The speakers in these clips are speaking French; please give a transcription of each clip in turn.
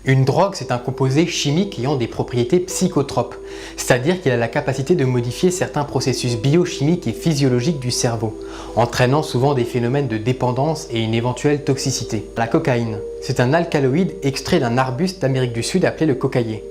Une drogue, c'est un composé chimique ayant des propriétés psychotropes, c'est-à-dire qu'il a la capacité de modifier certains processus biochimiques et physiologiques du cerveau, entraînant souvent des phénomènes de dépendance et une éventuelle toxicité. La cocaïne, c'est un alcaloïde extrait d'un arbuste d'Amérique du Sud appelé le cocaïer.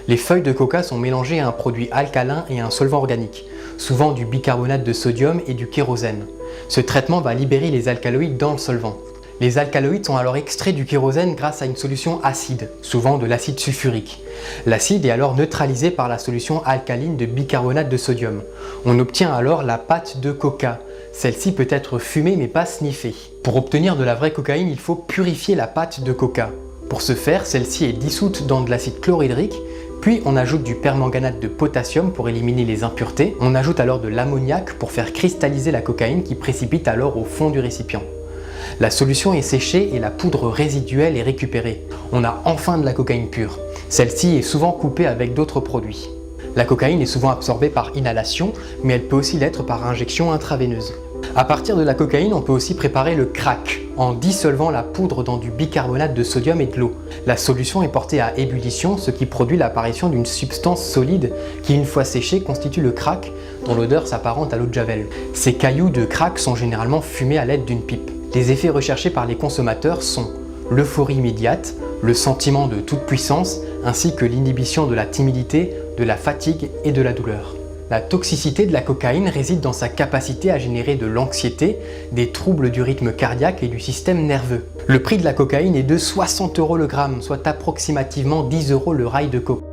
Les feuilles de coca sont mélangées à un produit alcalin et à un solvant organique, souvent du bicarbonate de sodium et du kérosène. Ce traitement va libérer les alcaloïdes dans le solvant. Les alcaloïdes sont alors extraits du kérosène grâce à une solution acide, souvent de l'acide sulfurique. L'acide est alors neutralisé par la solution alcaline de bicarbonate de sodium. On obtient alors la pâte de coca. Celle-ci peut être fumée mais pas sniffée. Pour obtenir de la vraie cocaïne, il faut purifier la pâte de coca. Pour ce faire, celle-ci est dissoute dans de l'acide chlorhydrique, puis on ajoute du permanganate de potassium pour éliminer les impuretés. On ajoute alors de l'ammoniac pour faire cristalliser la cocaïne qui précipite alors au fond du récipient. La solution est séchée et la poudre résiduelle est récupérée. On a enfin de la cocaïne pure. Celle-ci est souvent coupée avec d'autres produits. La cocaïne est souvent absorbée par inhalation, mais elle peut aussi l'être par injection intraveineuse. À partir de la cocaïne, on peut aussi préparer le crack en dissolvant la poudre dans du bicarbonate de sodium et de l'eau. La solution est portée à ébullition, ce qui produit l'apparition d'une substance solide qui, une fois séchée, constitue le crack, dont l'odeur s'apparente à l'eau de javel. Ces cailloux de crack sont généralement fumés à l'aide d'une pipe. Les effets recherchés par les consommateurs sont l'euphorie immédiate, le sentiment de toute puissance, ainsi que l'inhibition de la timidité, de la fatigue et de la douleur. La toxicité de la cocaïne réside dans sa capacité à générer de l'anxiété, des troubles du rythme cardiaque et du système nerveux. Le prix de la cocaïne est de 60 € le gramme, soit approximativement 10 € le rail de coke.